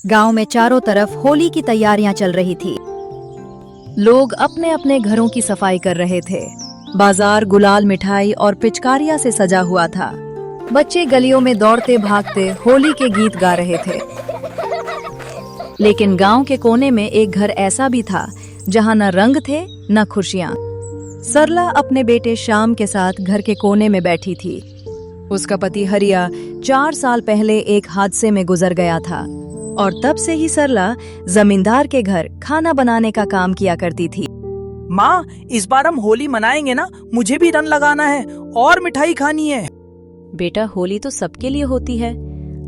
गांव में चारों तरफ होली की तैयारियां चल रही थी। लोग अपने अपने घरों की सफाई कर रहे थे। बाजार गुलाल, मिठाई और पिचकारियां से सजा हुआ था। बच्चे गलियों में दौड़ते भागते होली के गीत गा रहे थे। लेकिन गांव के कोने में एक घर ऐसा भी था जहां न रंग थे न खुशियां। सरला अपने बेटे श्याम के साथ घर के कोने में बैठी थी। उसका पति हरिया 4 साल पहले एक हादसे में गुजर गया था और तब से ही सरला जमींदार के घर खाना बनाने का काम किया करती थी। माँ, इस बार हम होली मनाएंगे ना? मुझे भी रंग लगाना है और मिठाई खानी है। बेटा, होली तो सबके लिए होती है,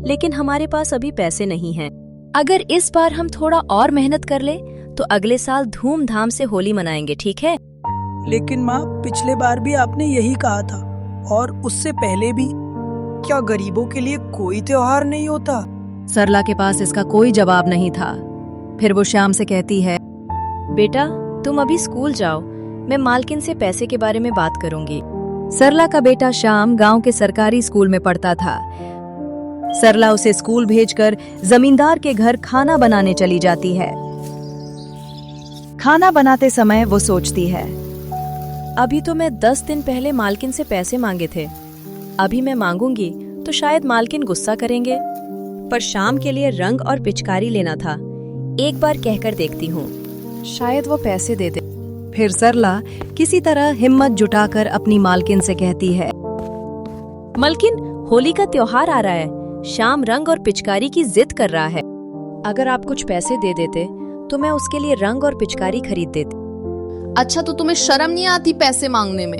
लेकिन हमारे पास अभी पैसे नहीं हैं। अगर इस बार हम थोड़ा और मेहनत कर ले तो अगले साल धूमधाम से होली मनाएंगे, ठीक है? लेकिन माँ, पिछले बार भी आपने यही कहा था और उससे पहले भी। क्या गरीबों के लिए कोई त्योहार नहीं होता? सरला के पास इसका कोई जवाब नहीं था। फिर वो श्याम से कहती है, बेटा, तुम अभी स्कूल जाओ, मैं मालकिन से पैसे के बारे में बात करूंगी। सरला का बेटा श्याम गांव के सरकारी स्कूल में पढ़ता था। सरला उसे स्कूल भेजकर जमींदार के घर खाना बनाने चली जाती है। खाना बनाते समय वो सोचती है, अभी तो मैं 10 दिन पहले मालकिन से पैसे मांगे थे। अभी मैं मांगूंगी तो शायद मालकिन गुस्सा करेंगे, पर शाम के लिए रंग और पिचकारी लेना था। एक बार कहकर देखती हूँ, शायद वो पैसे दे दे। फिर सरला किसी तरह हिम्मत जुटाकर अपनी मालकिन से कहती है, मालकिन, होली का त्योहार आ रहा है। शाम रंग और पिचकारी की जिद कर रहा है। अगर आप कुछ पैसे दे देते तो मैं उसके लिए रंग और पिचकारी खरीद देती। अच्छा, तो तुम्हें शर्म नहीं आती पैसे मांगने में?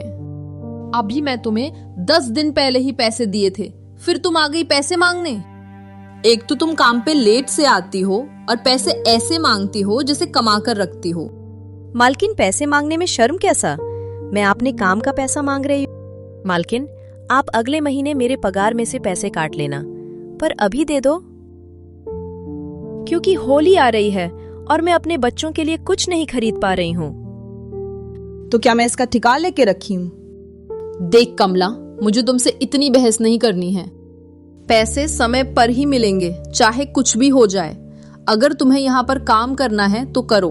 अभी मैं तुम्हें 10 दिन पहले ही पैसे दिए थे, फिर तुम आ गई पैसे मांगने। एक तो तुम काम पे लेट से आती हो और पैसे ऐसे मांगती हो जैसे कमा कर रखती हो। मालकिन, पैसे मांगने में शर्म कैसा? मैं अपने काम का पैसा मांग रही हूँ। मालकिन, आप अगले महीने मेरे पगार में से पैसे काट लेना, पर अभी दे दो, क्योंकि होली आ रही है और मैं अपने बच्चों के लिए कुछ नहीं खरीद पा रही हूँ। तो क्या मैं इसका ठिकाना लेके रखी हूँ? देख कमला, मुझे तुमसे इतनी बहस नहीं करनी है। पैसे समय पर ही मिलेंगे, चाहे कुछ भी हो जाए। अगर तुम्हें यहाँ पर काम करना है तो करो,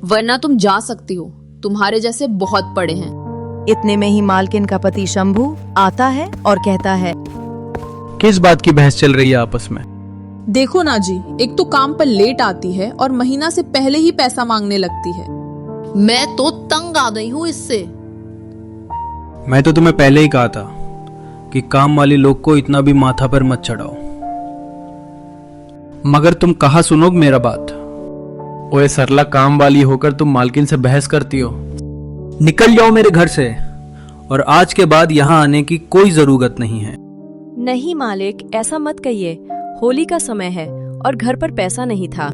वरना तुम जा सकती हो। तुम्हारे जैसे बहुत पड़े हैं। इतने में ही मालकिन का पति शंभू आता है और कहता है, किस बात की बहस चल रही है आपस में? देखो ना जी, एक तो काम पर लेट आती है और महीना से पहले ही पैसा मांगने लगती है। मैं तो तंग आ गई हूँ इससे। मैं तो तुम्हें पहले ही कहा था कि काम वाले लोग को इतना भी माथा पर मत चढ़ाओ, मगर तुम कहाँ सुनोगे मेरा बात? ओए सरला, काम वाली होकर तुम मालकिन से बहस करती हो। निकल जाओ मेरे घर से, और आज के बाद यहाँ आने की कोई जरूरत नहीं है। नहीं मालिक, ऐसा मत कहिए। होली का समय है और घर पर पैसा नहीं था,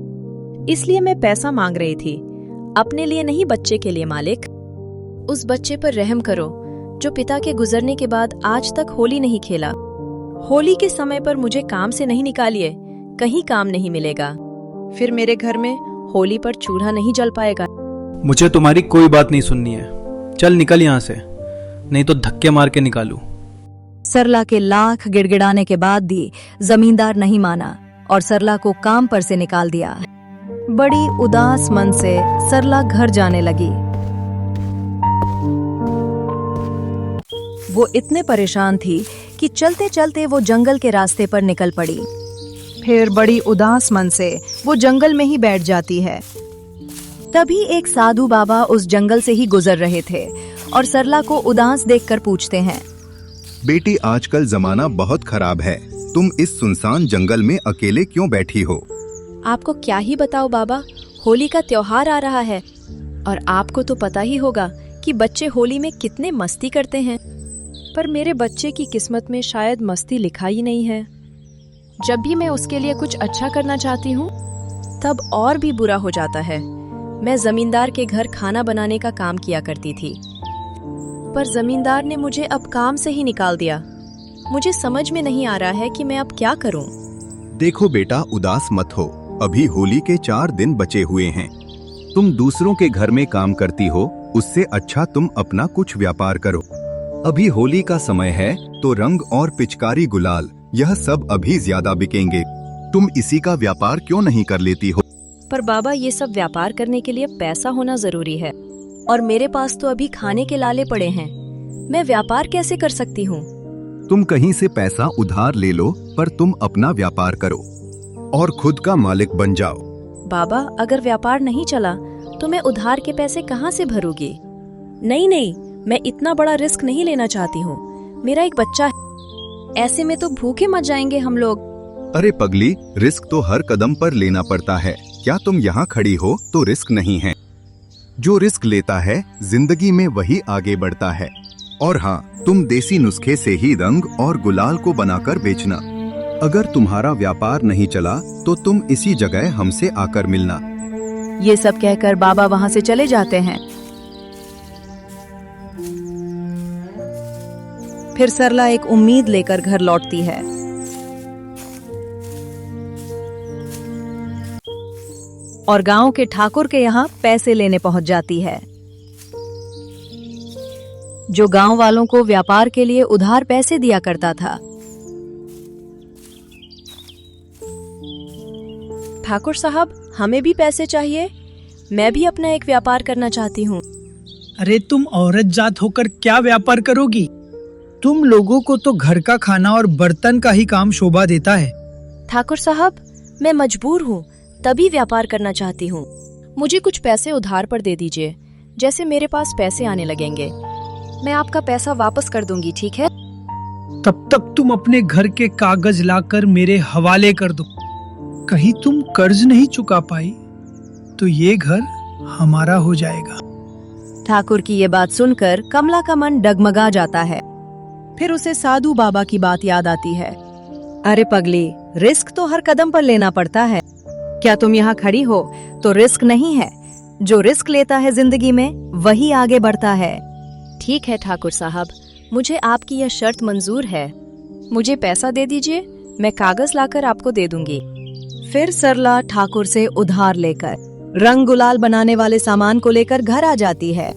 इसलिए मैं पैसा मांग रही थी। अपने लिए नहीं, बच्चे के लिए मालिक। उस बच्चे पर रहम करो जो पिता के गुजरने के बाद आज तक होली नहीं खेला। होली के समय पर मुझे काम से नहीं निकालिए, कहीं काम नहीं मिलेगा। फिर मेरे घर में होली पर चूल्हा नहीं जल पाएगा। मुझे तुम्हारी कोई बात नहीं सुननी है। चल निकल यहाँ से, नहीं तो धक्के मार के निकालू। सरला के लाख गिड़गिड़ाने के बाद भी जमींदार नहीं माना और सरला को काम पर से निकाल दिया। बड़ी उदास मन से सरला घर जाने लगी। वो इतने परेशान थी कि चलते चलते वो जंगल के रास्ते पर निकल पड़ी। फिर बड़ी उदास मन से वो जंगल में ही बैठ जाती है। तभी एक साधु बाबा उस जंगल से ही गुजर रहे थे और सरला को उदास देखकर पूछते हैं, बेटी, आजकल जमाना बहुत खराब है। तुम इस सुनसान जंगल में अकेले क्यों बैठी हो? आपको क्या ही बताओ बाबा, होली का त्योहार आ रहा है और आपको तो पता ही होगा कि बच्चे होली में कितने मस्ती करते हैं। पर मेरे बच्चे की किस्मत में शायद मस्ती लिखा ही नहीं है। जब भी मैं उसके लिए कुछ अच्छा करना चाहती हूँ तब और भी बुरा हो जाता है। मैं जमींदार के घर खाना बनाने का काम किया करती थी, पर जमींदार ने मुझे अब काम से ही निकाल दिया। मुझे समझ में नहीं आ रहा है कि मैं अब क्या करूं। देखो बेटा, उदास मत हो। अभी होली के 4 दिन बचे हुए हैं। तुम दूसरों के घर में काम करती हो, उससे अच्छा तुम अपना कुछ व्यापार करो। अभी होली का समय है तो रंग और पिचकारी, गुलाल, यह सब अभी ज्यादा बिकेंगे। तुम इसी का व्यापार क्यों नहीं कर लेती हो? पर बाबा, ये सब व्यापार करने के लिए पैसा होना जरूरी है, और मेरे पास तो अभी खाने के लाले पड़े हैं। मैं व्यापार कैसे कर सकती हूँ? तुम कहीं से पैसा उधार ले लो, पर तुम अपना व्यापार करो और खुद का मालिक बन जाओ। बाबा, अगर व्यापार नहीं चला तो मैं उधार के पैसे कहाँ से भरूंगी? नहीं, मैं इतना बड़ा रिस्क नहीं लेना चाहती हूँ। मेरा एक बच्चा है, ऐसे में तो भूखे मर जाएंगे हम लोग। अरे पगली, रिस्क तो हर कदम पर लेना पड़ता है। क्या तुम यहाँ खड़ी हो तो रिस्क नहीं है? जो रिस्क लेता है जिंदगी में वही आगे बढ़ता है। और हाँ, तुम देसी नुस्खे से ही रंग और गुलाल को बनाकर बेचना। अगर तुम्हारा व्यापार नहीं चला तो तुम इसी जगह हमसे आकर मिलना। ये सब कहकर बाबा वहां से चले जाते हैं। फिर सरला एक उम्मीद लेकर घर लौटती है। और गांव के ठाकुर के यहाँ पैसे लेने पहुंच जाती है, जो गांव वालों को व्यापार के लिए उधार पैसे दिया करता था। ठाकुर साहब, हमें भी पैसे चाहिए। मैं भी अपना एक व्यापार करना चाहती हूँ। अरे तुम औरत जात होकर क्या व्यापार करोगी? तुम लोगों को तो घर का खाना और बर्तन का ही काम शोभा देता है। ठाकुर साहब, मैं मजबूर हूँ, तभी व्यापार करना चाहती हूँ। मुझे कुछ पैसे उधार पर दे दीजिए, जैसे मेरे पास पैसे आने लगेंगे मैं आपका पैसा वापस कर दूंगी, ठीक है? तब तक तुम अपने घर के कागज लाकर मेरे हवाले कर दो। कहीं तुम कर्ज नहीं चुका पाई तो ये घर हमारा हो जाएगा। ठाकुर की ये बात सुनकर कमला का मन डगमगा जाता है। फिर उसे साधु बाबा की बात याद आती है। अरे पगली, रिस्क तो हर कदम पर लेना पड़ता है। क्या तुम यहाँ खड़ी हो तो रिस्क नहीं है? जो रिस्क लेता है जिंदगी में वही आगे बढ़ता है। ठीक है ठाकुर साहब, मुझे आपकी यह शर्त मंजूर है। मुझे पैसा दे दीजिए, मैं कागज लाकर आपको दे दूंगी। फिर सरला ठाकुर से उधार लेकर रंग गुलाल बनाने वाले सामान को लेकर घर आ जाती है।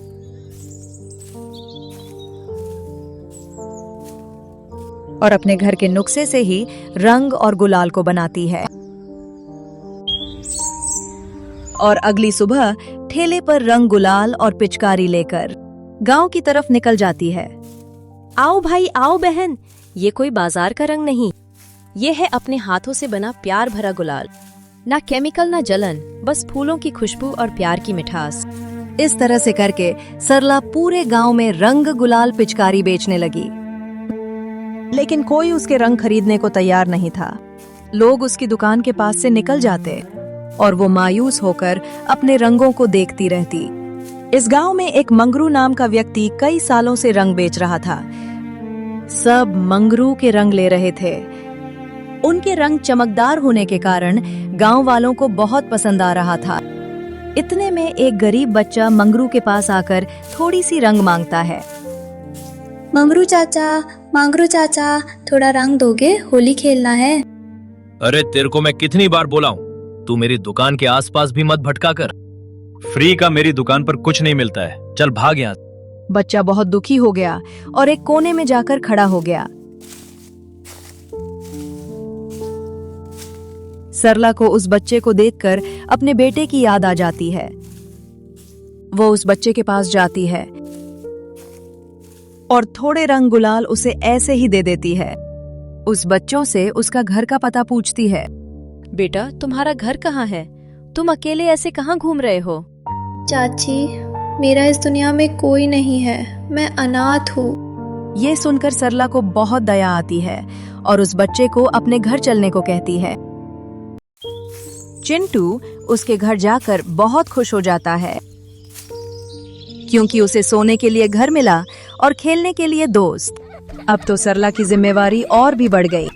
और अपने घर के नुस्खे से ही रंग और गुलाल को बनाती है। और अगली सुबह ठेले पर रंग गुलाल और पिचकारी लेकर गांव की तरफ निकल जाती है। आओ भाई, आओ बहन, ये कोई बाजार का रंग नहीं, ये है अपने हाथों से बना प्यार भरा गुलाल। ना केमिकल ना जलन, बस फूलों की खुशबू और प्यार की मिठास। इस तरह से करके सरला पूरे गांव में रंग गुलाल पिचकारी बेचने लगी, लेकिन कोई उसके रंग खरीदने को तैयार नहीं था। लोग उसकी दुकान के पास से निकल जाते और वो मायूस होकर अपने रंगों को देखती रहती। इस गांव में एक मंगरू नाम का व्यक्ति कई सालों से रंग बेच रहा था। सब मंगरू के रंग ले रहे थे। उनके रंग चमकदार होने के कारण गांव वालों को बहुत पसंद आ रहा था। इतने में एक गरीब बच्चा मंगरू के पास आकर थोड़ी सी रंग मांगता है। मंगरू चाचा, थोड़ा रंग दोगे? होली खेलना है। अरे तेरे को मैं कितनी बार बोला हूँ, तू मेरी दुकान के आसपास भी मत भटका कर। फ्री का मेरी दुकान पर कुछ नहीं मिलता है, चल भाग यहाँ। बच्चा बहुत दुखी हो गया और एक कोने में जाकर खड़ा हो गया। सरला को उस बच्चे को देखकर अपने बेटे की याद आ जाती है। वो उस बच्चे के पास जाती है और थोड़े रंग गुलाल उसे ऐसे ही दे देती है। उस बच्चों से उसका घर का पता पूछती है। बेटा, तुम्हारा घर कहाँ है? तुम अकेले ऐसे कहाँ घूम रहे हो? चाची, मेरा इस दुनिया में कोई नहीं है, मैं अनाथ हूँ। ये सुनकर सरला को बहुत दया आती है और उस बच्चे को अपने घर चलने को कहती है। चिंटू उसके घर जाकर बहुत खुश हो जाता है, क्योंकि उसे सोने के लिए घर मिला और खेलने के लिए दोस्त। अब तो सरला की जिम्मेवारी और भी बढ़ गई।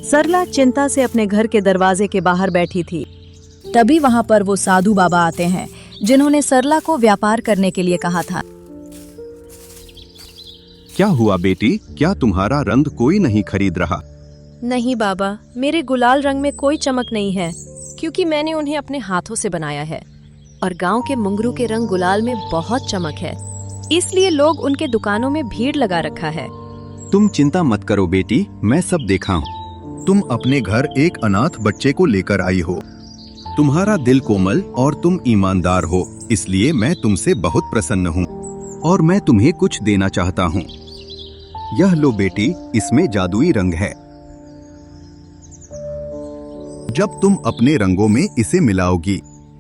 सरला चिंता से अपने घर के दरवाजे के बाहर बैठी थी। तभी वहां पर वो साधु बाबा आते हैं, जिन्होंने सरला को व्यापार करने के लिए कहा था। क्या हुआ बेटी, क्या तुम्हारा रंग कोई नहीं खरीद रहा? नहीं बाबा, मेरे गुलाल रंग में कोई चमक नहीं है, क्योंकि मैंने उन्हें अपने हाथों से बनाया है। और गांव के मंगरू के रंग गुलाल में बहुत चमक है, इसलिए लोग उनके दुकानों में भीड़ लगा रखा है। तुम चिंता मत करो बेटी, मैं सब देखा हूँ। तुम अपने घर एक अनाथ बच्चे को लेकर आई हो। तुम्हारा दिल कोमल और तुम ईमानदार हो, इसलिए मैं तुमसे बहुत प्रसन्न हूँ और मैं तुम्हें कुछ देना चाहता हूँ। यह लो बेटी, इसमें जादुई रंग है। जब तुम अपने रंगों में इसे मिलाओगी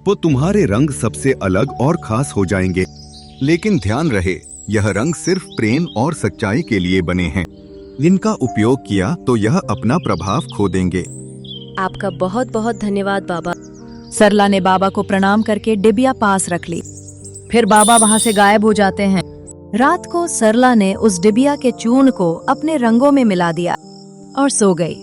तो तुम्हारे रंग सबसे अलग और खास हो जाएंगे। लेकिन ध्यान रहे, यह रंग सिर्फ प्रेम और सच्चाई के लिए बने हैं। इनका उपयोग किया तो यह अपना प्रभाव खो देंगे। आपका बहुत बहुत धन्यवाद बाबा। सरला ने बाबा को प्रणाम करके डिबिया पास रख ली। फिर बाबा वहां से गायब हो जाते हैं। रात को सरला ने उस डिबिया के चूर्ण को अपने रंगों में मिला दिया और सो गई।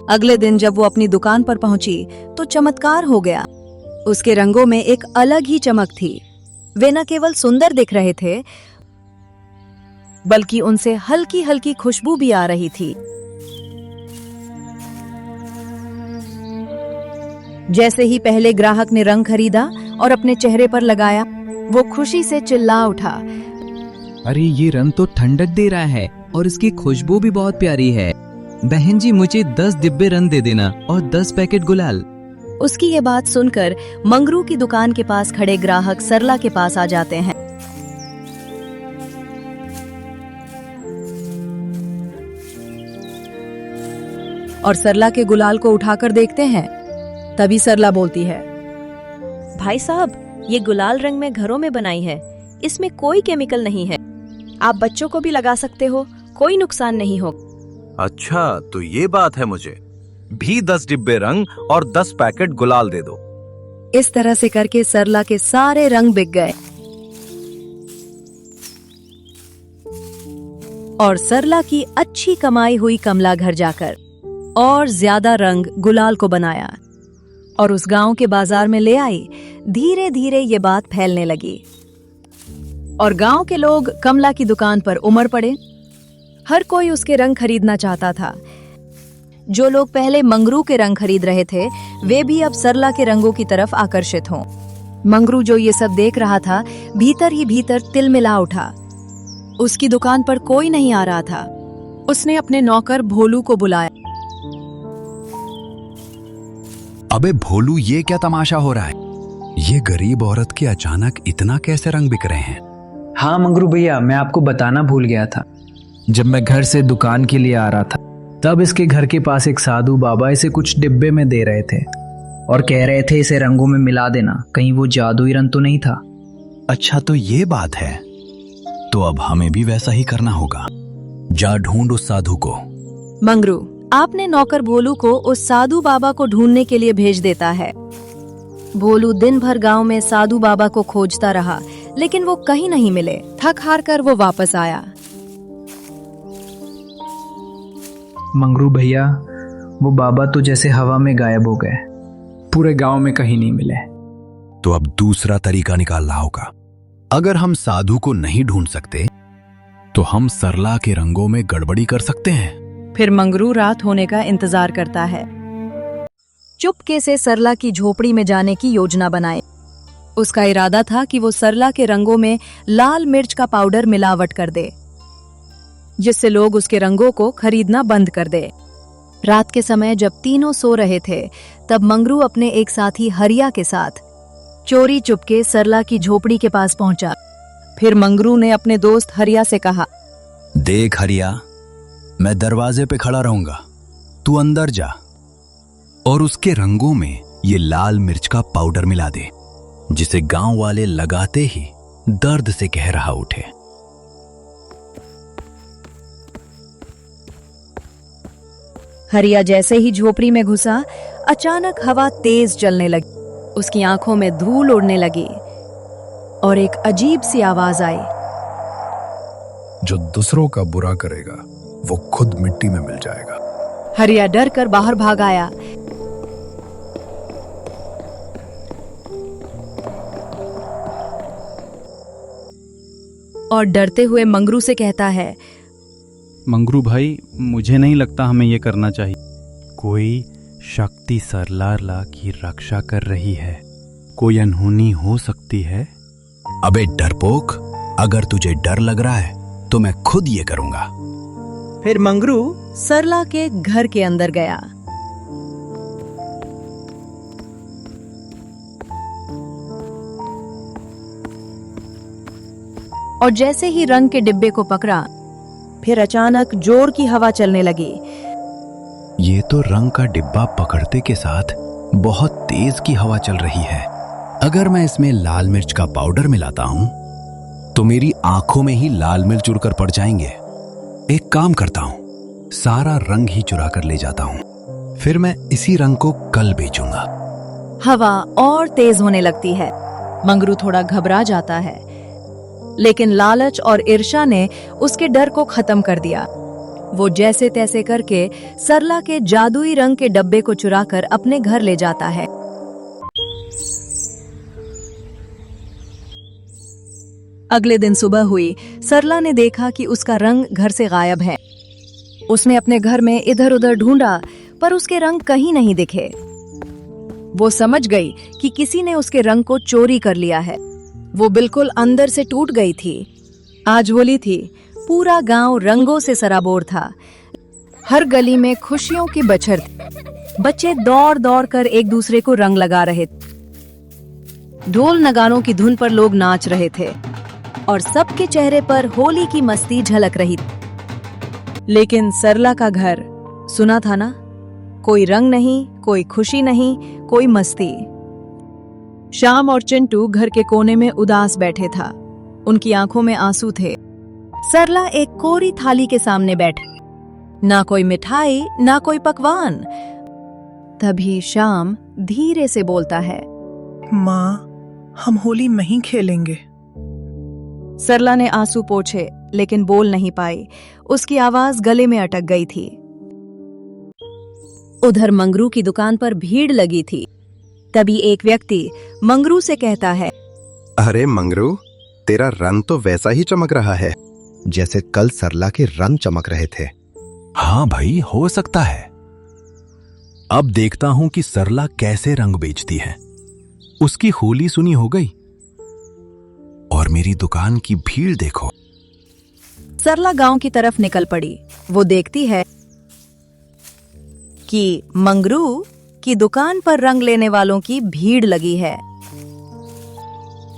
अगले दिन जब वो अपनी दुकान पर पहुंची तो चमत्कार हो गया। उसके रंगों में एक अलग ही चमक थी। वे न केवल सुंदर दिख रहे थे, बल्कि उनसे हल्की हल्की खुशबू भी आ रही थी। जैसे ही पहले ग्राहक ने रंग खरीदा और अपने चेहरे पर लगाया, वो खुशी से चिल्ला उठा, अरे ये रंग तो ठंडक दे रहा है और इसकी खुशबू भी बहुत प्यारी है। बहन जी, मुझे 10 डिब्बे रंग दे देना और 10 पैकेट गुलाल। उसकी ये बात सुनकर मंगरू की दुकान के पास खड़े ग्राहक सरला के पास आ जाते हैं। और सरला के गुलाल को उठाकर देखते हैं। तभी सरला बोलती है, भाई साहब, ये गुलाल रंग में घरों में बनाई है, इसमें कोई केमिकल नहीं है। आप बच्चों को भी लगा सकते हो, कोई नुकसान नहीं हो। अच्छा, तो ये बात है। मुझे भी 10 डिब्बे रंग और 10 पैकेट गुलाल दे दो। इस तरह से करके सरला के सारे रंग बिक गए और सरला की अच्छी कमाई हुई कमला घर जाकर और ज्यादा रंग गुलाल को बनाया और उस गांव के बाजार में ले आई। धीरे धीरे ये बात फैलने लगी और गांव के लोग कमला की दुकान पर उमड़ पड़े। हर कोई उसके रंग खरीदना चाहता था। जो लोग पहले मंगरू के रंग खरीद रहे थे, वे भी अब सरला के रंगों की तरफ आकर्षित हों। मंगरू जो ये सब देख रहा था, भीतर ही भीतर तिलमिला उठा। उसकी दुकान पर कोई नहीं आ रहा था। उसने अपने नौकर भोलू को बुलाया। अबे भोलू, ये क्या तमाशा हो रहा है? ये गरीब औरत के अचानक इतना कैसे रंग बिक रहे हैं? हाँ मंगरू भैया, मैं आपको बताना भूल गया था। जब मैं घर से दुकान के लिए आ रहा था, तब इसके घर के पास एक साधु बाबा इसे कुछ डिब्बे में दे रहे थे और कह रहे थे इसे रंगों में मिला देना, कहीं वो जादुई रंग तो नहीं था। अच्छा, तो ये बात है। तो अब हमें भी वैसा ही करना होगा। जा ढूंढ उस साधु को। मंगरू आपने नौकर भोलू को उस साधु बाबा को ढूंढने के लिए भेज देता है। भोलू दिन भर गांव में साधु बाबा को खोजता रहा, लेकिन वो कहीं नहीं मिले। थक हार कर वो वापस आया। मंगरू भैया, वो बाबा तो जैसे हवा में गायब हो गए, पूरे गांव में कहीं नहीं मिले। तो अब दूसरा तरीका निकालना होगा। अगर हम साधु को नहीं ढूंढ सकते, तो हम सरला के रंगों में गड़बड़ी कर सकते हैं। फिर मंगरू रात होने का इंतजार करता है। चुपके से सरला की झोपड़ी में जाने की योजना बनाए। उसका इरादा था कि वो सरला के रंगों में लाल मिर्च का पाउडर मिलावट कर दे, जिससे लोग उसके रंगों को खरीदना बंद कर दे। रात के समय जब तीनों सो रहे थे, तब मंगरू अपने एक साथी हरिया के साथ चोरी चुपके सरला की झोपड़ी के पास पहुंचा। फिर मंगरू ने अपने दोस्त हरिया से कहा, देख हरिया, मैं दरवाजे पे खड़ा रहूंगा, तू अंदर जा और उसके रंगों में ये लाल मिर्च का पाउडर मिला दे, जिसे गांव वाले लगाते ही दर्द से कह रहा उठे। हरिया जैसे ही झोपड़ी में घुसा, अचानक हवा तेज चलने लगी। उसकी आंखों में धूल उड़ने लगी और एक अजीब सी आवाज आई, जो दूसरों का बुरा करेगा वो खुद मिट्टी में मिल जाएगा। हरिया डर कर बाहर भाग आया। और डरते हुए मंगरू से कहता है, मंगरू भाई, मुझे नहीं लगता हमें ये करना चाहिए। कोई शक्ति सरला की रक्षा कर रही है, कोई अनहोनी हो सकती है। अबे डरपोक, अगर तुझे डर लग रहा है तो मैं खुद ये करूंगा। फिर मंगरू सरला के घर के अंदर गया। और जैसे ही रंग के डिब्बे को पकड़ा, फिर अचानक जोर की हवा चलने लगी। ये तो रंग का डिब्बा पकड़ते के साथ बहुत तेज की हवा चल रही है। अगर मैं इसमें लाल मिर्च का पाउडर मिलाता हूं तो मेरी आंखों में ही लाल मिर्च उड़कर पड़ जाएंगे। एक काम करता हूं, सारा रंग ही चुरा कर ले जाता हूं, फिर मैं इसी रंग को कल बेचूंगा। हवा और तेज होने लगती है। मंगरू थोड़ा घबरा जाता है, लेकिन लालच और ईर्ष्या ने उसके डर को खत्म कर दिया। वो जैसे तैसे करके सरला के जादुई रंग के डब्बे को चुराकर अपने घर ले जाता है। अगले दिन सुबह हुई, सरला ने देखा कि उसका रंग घर से गायब है। उसने अपने घर में इधर उधर ढूंढा, पर उसके रंग कहीं नहीं दिखे। वो समझ गई कि किसी ने उसके रंग को चोरी कर लिया है। वो बिल्कुल अंदर से टूट गई थी। आज होली थी, पूरा गांव रंगों से सराबोर था। हर गली में खुशियों की बछर थी। बच्चे दौड़ दौड़ कर एक दूसरे को रंग लगा रहे थे। ढोल नगानों की धुन पर लोग नाच रहे थे और सबके चेहरे पर होली की मस्ती झलक रही थी। लेकिन सरला का घर सुना था ना, कोई रंग नहीं, कोई खुशी नहीं, कोई मस्ती। श्याम और चिंटू घर के कोने में उदास बैठे था। उनकी आंखों में आंसू थे। सरला एक कोरी थाली के सामने बैठी, ना कोई मिठाई, ना कोई पकवान। तभी श्याम धीरे से बोलता है, माँ, हम होली नहीं खेलेंगे। सरला ने आंसू पोंछे, लेकिन बोल नहीं पाई। उसकी आवाज गले में अटक गई थी। उधर मंगरू की दुकान पर भीड़ लगी थी। तभी एक व्यक्ति मंगरू से कहता है, अरे मंगरू, तेरा रंग तो वैसा ही चमक रहा है जैसे कल सरला के रंग चमक रहे थे। हाँ भाई, हो सकता है। अब देखता हूं कि सरला कैसे रंग बेचती है। उसकी होली सुनी हो गई और मेरी दुकान की भीड़ देखो। सरला गांव की तरफ निकल पड़ी। वो देखती है कि मंगरू की दुकान पर रंग लेने वालों की भीड़ लगी है।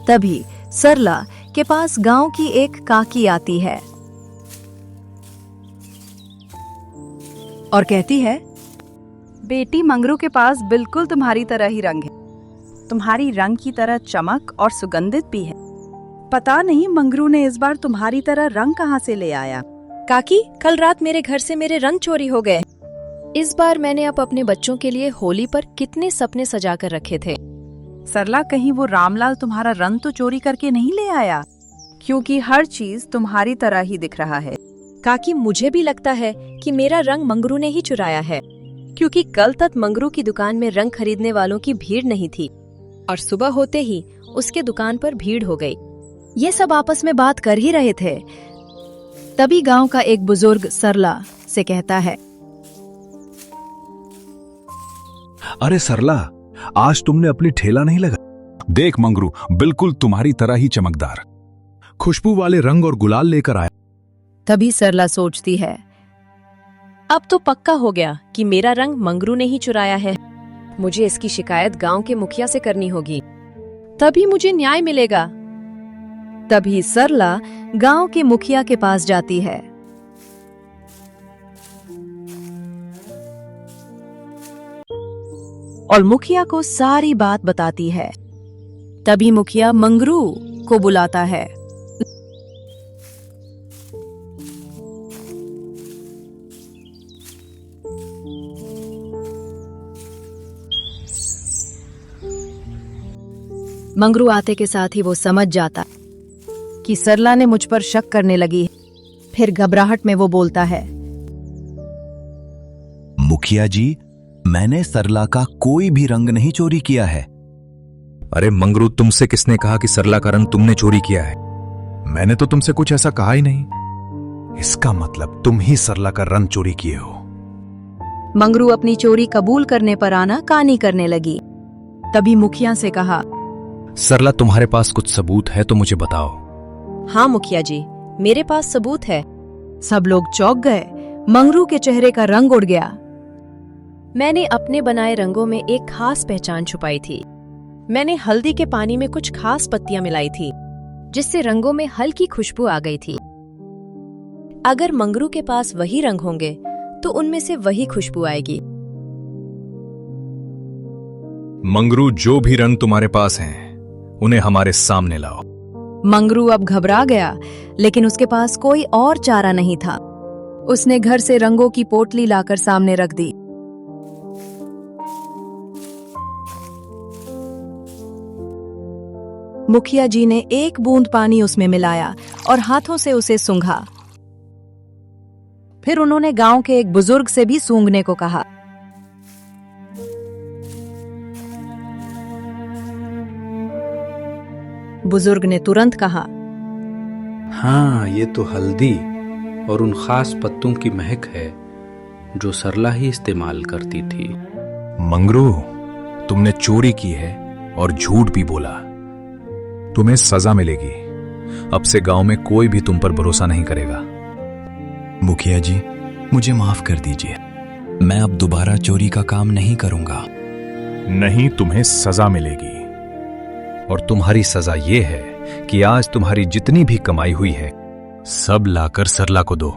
तभी सरला के पास गांव की एक काकी आती है और कहती है, बेटी, मंगरू के पास बिल्कुल तुम्हारी तरह ही रंग है। तुम्हारी रंग की तरह चमक और सुगंधित भी है। पता नहीं मंगरू ने इस बार तुम्हारी तरह रंग कहाँ से ले आया। काकी, कल रात मेरे घर से मेरे रंग चोरी हो गए। इस बार मैंने अपने बच्चों के लिए होली पर कितने सपने सजा कर रखे थे। सरला, कहीं वो रामलाल तुम्हारा रंग तो चोरी करके नहीं ले आया? क्योंकि हर चीज तुम्हारी तरह ही दिख रहा है। काकी, मुझे भी लगता है कि मेरा रंग मंगरू ने ही चुराया है, क्योंकि कल तक मंगरू की दुकान में रंग खरीदने वालों की भीड़ नहीं थी और सुबह होते ही उसके दुकान पर भीड़ हो गई। ये सब आपस में बात कर ही रहे थे। तभी गांव का एक बुजुर्ग सरला से कहता है, अरे सरला, आज तुमने अपनी ठेला नहीं लगा? देख मंगरू बिल्कुल तुम्हारी तरह ही चमकदार खुशबू वाले रंग और गुलाल लेकर आया। तभी सरला सोचती है, अब तो पक्का हो गया कि मेरा रंग मंगरू ने ही चुराया है। मुझे इसकी शिकायत गांव के मुखिया से करनी होगी, तभी मुझे न्याय मिलेगा। तभी सरला गांव के मुखिया के पास जाती है। और मुखिया को सारी बात बताती है। तभी मुखिया मंगरू को बुलाता है। मंगरू आते के साथ ही वो समझ जाता कि सरला ने मुझ पर शक करने लगी है। फिर घबराहट में वो बोलता है, मुखिया जी, मैंने सरला का कोई भी रंग नहीं चोरी किया है। अरे मंगरू, तुमसे किसने कहा कि सरला का रंग तुमने चोरी किया है? मैंने तो तुमसे कुछ ऐसा कहा ही नहीं। इसका मतलब तुम ही सरला का रंग चोरी किए हो। मंगरू अपनी चोरी कबूल करने पर आना कानी करने लगी। तभी मुखिया से कहा, सरला, तुम्हारे पास कुछ सबूत है तो मुझे बताओ। हाँ मुखिया जी, मेरे पास सबूत है। सब लोग चौंक गए। मंगरू के चेहरे का रंग उड़ गया। मैंने अपने बनाए रंगों में एक खास पहचान छुपाई थी। मैंने हल्दी के पानी में कुछ खास पत्तियां मिलाई थी, जिससे रंगों में हल्की खुशबू आ गई थी। अगर मंगरू के पास वही रंग होंगे तो उनमें से वही खुशबू आएगी। मंगरू, जो भी रंग तुम्हारे पास हैं, उन्हें हमारे सामने लाओ। मंगरू अब घबरा गया, लेकिन उसके पास कोई और चारा नहीं था। उसने घर से रंगों की पोटली लाकर सामने रख दी। मुखिया जी ने एक बूंद पानी उसमें मिलाया और हाथों से उसे सूंघा। फिर उन्होंने गांव के एक बुजुर्ग से भी सूंघने को कहा। बुजुर्ग ने तुरंत कहा, हाँ, ये तो हल्दी और उन खास पत्तों की महक है जो सरला ही इस्तेमाल करती थी। मंगरू, तुमने चोरी की है और झूठ भी बोला। तुम्हें सजा मिलेगी। अब से गांव में कोई भी तुम पर भरोसा नहीं करेगा। मुखिया जी, मुझे माफ कर दीजिए। मैं अब दोबारा चोरी का काम नहीं करूंगा। नहीं, तुम्हें सजा मिलेगी। और तुम्हारी सजा ये है कि आज तुम्हारी जितनी भी कमाई हुई है सब लाकर सरला को दो,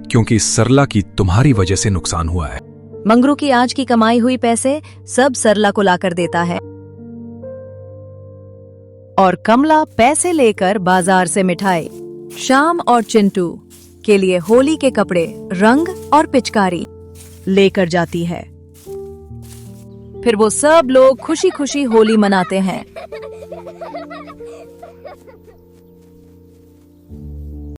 क्योंकि सरला की तुम्हारी वजह से नुकसान हुआ है। मंगरू की आज की कमाई हुई पैसे सब सरला को लाकर देता है और कमला पैसे लेकर बाजार से मिठाई, श्याम और चिंटू के लिए होली के कपड़े, रंग और पिचकारी लेकर जाती है। फिर वो सब लोग खुशी खुशी होली मनाते हैं।